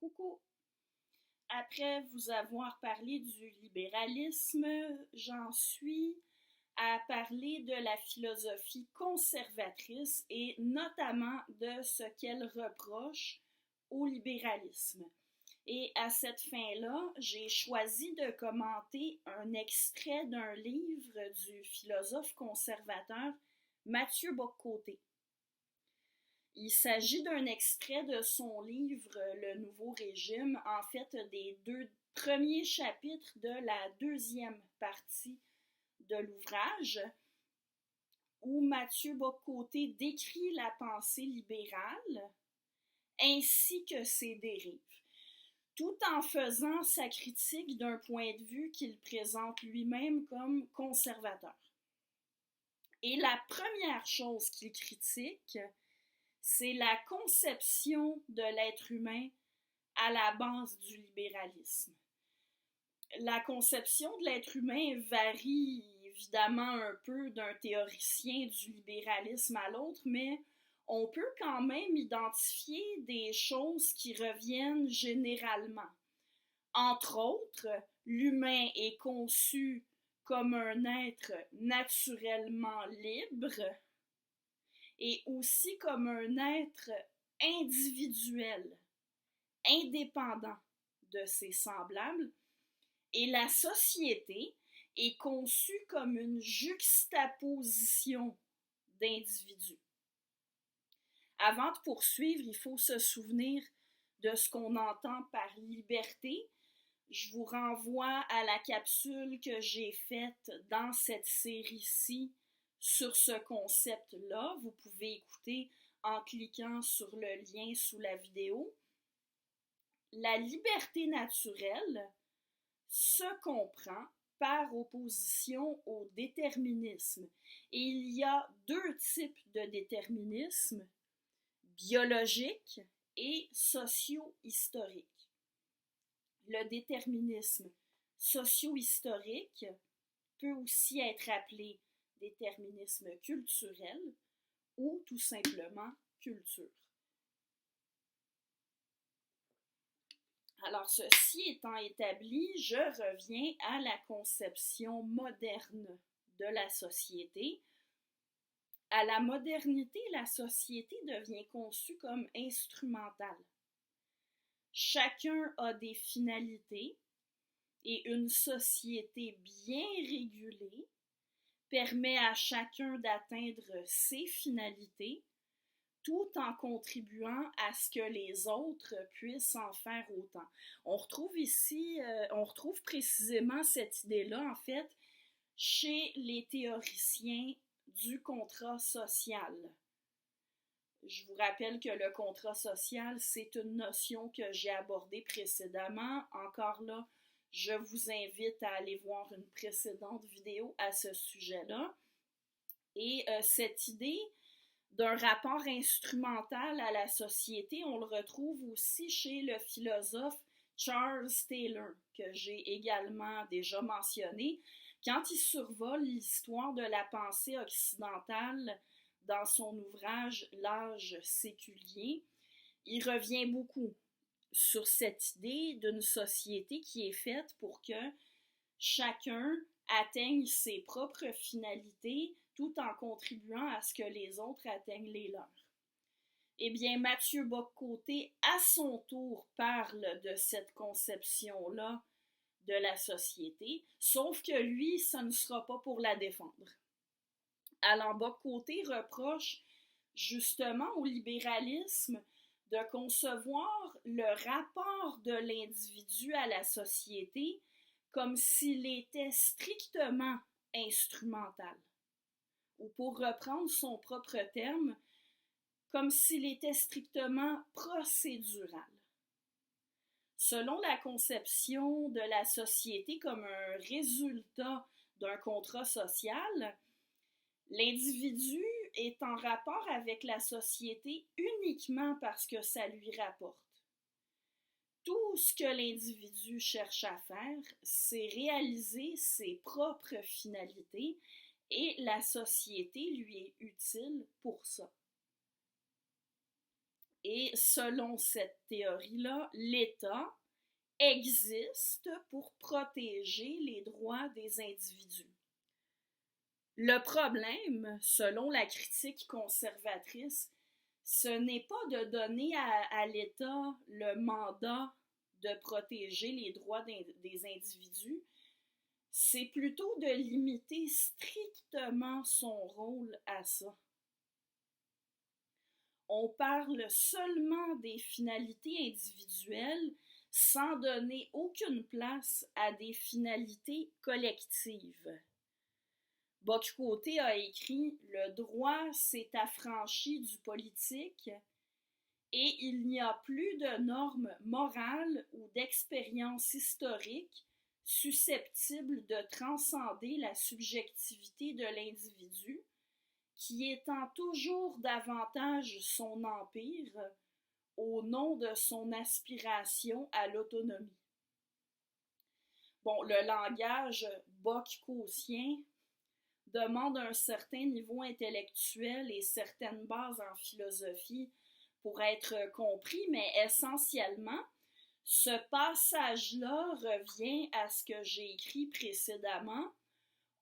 Coucou! Après vous avoir parlé du libéralisme, j'en suis à parler de la philosophie conservatrice et notamment de ce qu'elle reproche au libéralisme. Et à cette fin-là, j'ai choisi de commenter un extrait d'un livre du philosophe conservateur Mathieu Bock-Côté. Il s'agit d'un extrait de son livre Le Nouveau Régime, en fait des 2 premiers chapitres de la 2e partie de l'ouvrage, où Mathieu Bock-Côté décrit la pensée libérale ainsi que ses dérives, tout en faisant sa critique d'un point de vue qu'il présente lui-même comme conservateur. Et la première chose qu'il critique, c'est la conception de l'être humain à la base du libéralisme. La conception de l'être humain varie évidemment un peu d'un théoricien du libéralisme à l'autre, mais on peut quand même identifier des choses qui reviennent généralement. Entre autres, l'humain est conçu comme un être naturellement libre, et aussi comme un être individuel, indépendant de ses semblables, et la société est conçue comme une juxtaposition d'individus. Avant de poursuivre, il faut se souvenir de ce qu'on entend par liberté. Je vous renvoie à la capsule que j'ai faite dans cette série-ci sur ce concept-là. Vous pouvez écouter en cliquant sur le lien sous la vidéo. La liberté naturelle se comprend par opposition au déterminisme. Et il y a 2 types de déterminisme, biologique et socio-historique. Le déterminisme socio-historique peut aussi être appelé déterminisme culturel ou tout simplement culture. Alors, ceci étant établi, je reviens à la conception moderne de la société. À la modernité, la société devient conçue comme instrumentale. Chacun a des finalités et une société bien régulée permet à chacun d'atteindre ses finalités tout en contribuant à ce que les autres puissent en faire autant. On retrouve précisément cette idée-là, en fait, chez les théoriciens du contrat social. Je vous rappelle que le contrat social, c'est une notion que j'ai abordée précédemment. Encore là, je vous invite à aller voir une précédente vidéo à ce sujet-là. Et cette idée d'un rapport instrumental à la société, on le retrouve aussi chez le philosophe Charles Taylor, que j'ai également déjà mentionné, quand il survole l'histoire de la pensée occidentale dans son ouvrage L'âge séculier. Il revient beaucoup sur cette idée d'une société qui est faite pour que chacun atteigne ses propres finalités tout en contribuant à ce que les autres atteignent les leurs. Eh bien, Mathieu Bock-Côté, à son tour, parle de cette conception-là de la société, sauf que lui, ça ne sera pas pour la défendre. Alors, Bock-Côté reproche justement au libéralisme de concevoir le rapport de l'individu à la société comme s'il était strictement instrumental. Ou pour reprendre son propre terme, comme s'il était strictement procédural. Selon la conception de la société comme un résultat d'un contrat social, l'individu est en rapport avec la société uniquement parce que ça lui rapporte. Tout ce que l'individu cherche à faire, c'est réaliser ses propres finalités et la société lui est utile pour ça. Et selon cette théorie-là, l'État existe pour protéger les droits des individus. Le problème, selon la critique conservatrice, ce n'est pas de donner à l'État le mandat de protéger les droits des individus, c'est plutôt de limiter strictement son rôle à ça. On parle seulement des finalités individuelles sans donner aucune place à des finalités collectives. Bock-Côté a écrit « Le droit s'est affranchi du politique et il n'y a plus de normes morales ou d'expériences historiques susceptibles de transcender la subjectivité de l'individu, qui étend toujours davantage son empire au nom de son aspiration à l'autonomie. » Bon, le langage bock-côtien demande un certain niveau intellectuel et certaines bases en philosophie pour être compris, mais essentiellement, ce passage-là revient à ce que j'ai écrit précédemment.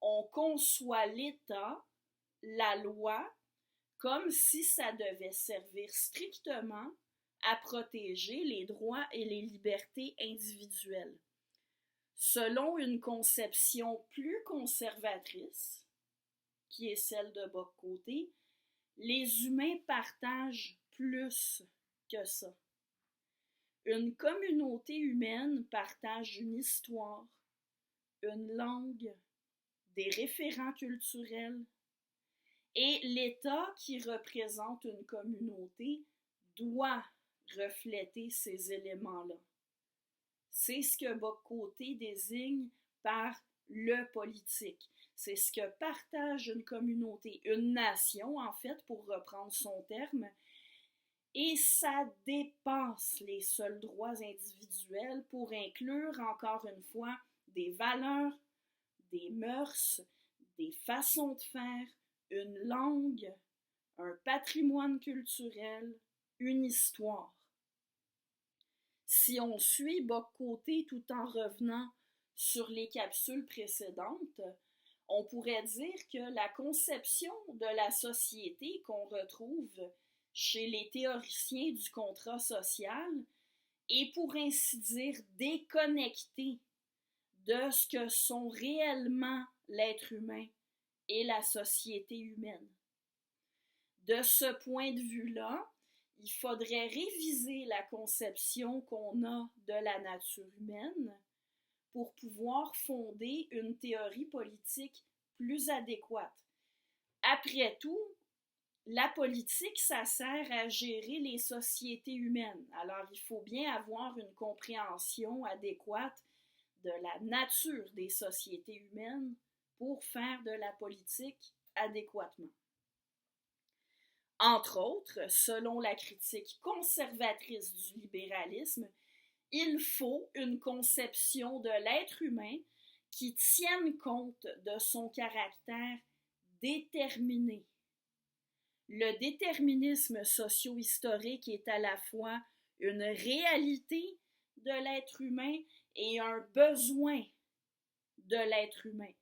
On conçoit l'État, la loi, comme si ça devait servir strictement à protéger les droits et les libertés individuelles. Selon une conception plus conservatrice, qui est celle de Bock-Côté, les humains partagent plus que ça. Une communauté humaine partage une histoire, une langue, des référents culturels, et l'État qui représente une communauté doit refléter ces éléments-là. C'est ce que Bock-Côté désigne par le politique. C'est ce que partage une communauté, une nation en fait, pour reprendre son terme, et ça dépasse les seuls droits individuels pour inclure encore une fois des valeurs, des mœurs, des façons de faire, une langue, un patrimoine culturel, une histoire. Si on suit Bock-Côté tout en revenant sur les capsules précédentes, on pourrait dire que la conception de la société qu'on retrouve chez les théoriciens du contrat social est pour ainsi dire déconnectée de ce que sont réellement l'être humain et la société humaine. De ce point de vue-là, il faudrait réviser la conception qu'on a de la nature humaine pour pouvoir fonder une théorie politique plus adéquate. Après tout, la politique, ça sert à gérer les sociétés humaines. Alors, il faut bien avoir une compréhension adéquate de la nature des sociétés humaines pour faire de la politique adéquatement. Entre autres, selon la critique conservatrice du libéralisme, il faut une conception de l'être humain qui tienne compte de son caractère déterminé. Le déterminisme socio-historique est à la fois une réalité de l'être humain et un besoin de l'être humain.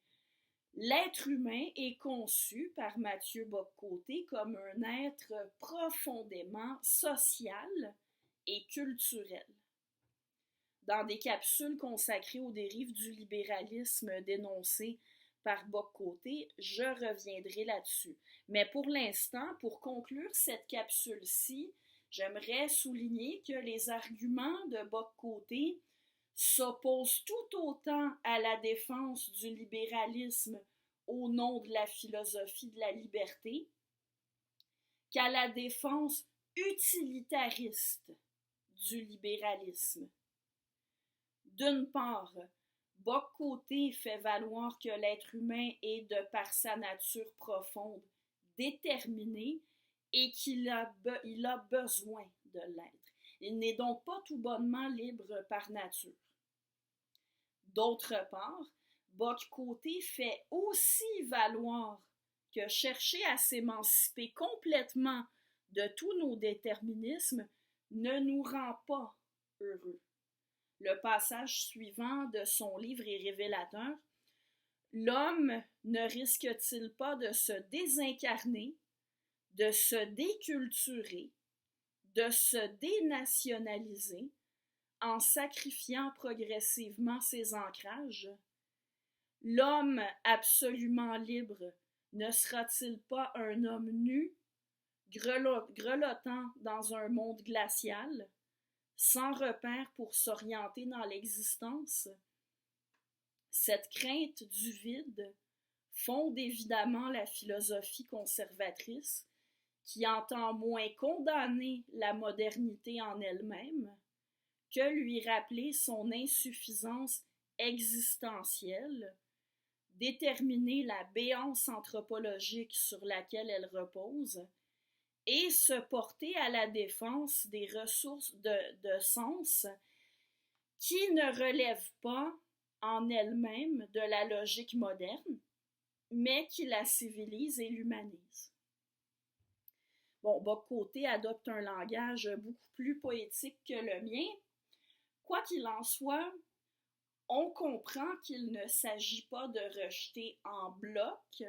L'être humain est conçu par Mathieu Bock-Côté comme un être profondément social et culturel. Dans des capsules consacrées aux dérives du libéralisme dénoncées par Bock-Côté, je reviendrai là-dessus. Mais pour l'instant, pour conclure cette capsule-ci, j'aimerais souligner que les arguments de Bock-Côté s'opposent tout autant à la défense du libéralisme au nom de la philosophie de la liberté qu'à la défense utilitariste du libéralisme. D'une part, Bock-Côté fait valoir que l'être humain est, de par sa nature profonde, déterminé et qu'il a besoin de l'être. Il n'est donc pas tout bonnement libre par nature. D'autre part, Bock-Côté fait aussi valoir que chercher à s'émanciper complètement de tous nos déterminismes ne nous rend pas heureux. Le passage suivant de son livre est révélateur. L'homme ne risque-t-il pas de se désincarner, de se déculturer, de se dénationaliser en sacrifiant progressivement ses ancrages? L'homme absolument libre ne sera-t-il pas un homme nu, grelottant dans un monde glacial, sans repère pour s'orienter dans l'existence? Cette crainte du vide fonde évidemment la philosophie conservatrice, qui entend moins condamner la modernité en elle-même que lui rappeler son insuffisance existentielle, déterminer la béance anthropologique sur laquelle elle repose et se porter à la défense des ressources de sens qui ne relèvent pas en elles-mêmes de la logique moderne, mais qui la civilisent et l'humanisent. Bon, Bock-Côté adopte un langage beaucoup plus poétique que le mien. Quoi qu'il en soit, on comprend qu'il ne s'agit pas de rejeter en bloc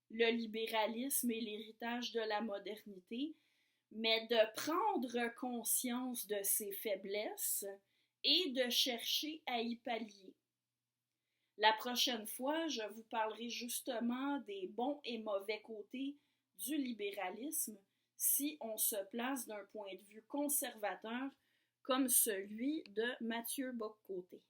le libéralisme et l'héritage de la modernité, mais de prendre conscience de ses faiblesses et de chercher à y pallier. La prochaine fois, je vous parlerai justement des bons et mauvais côtés du libéralisme si on se place d'un point de vue conservateur comme celui de Mathieu Bock-Côté.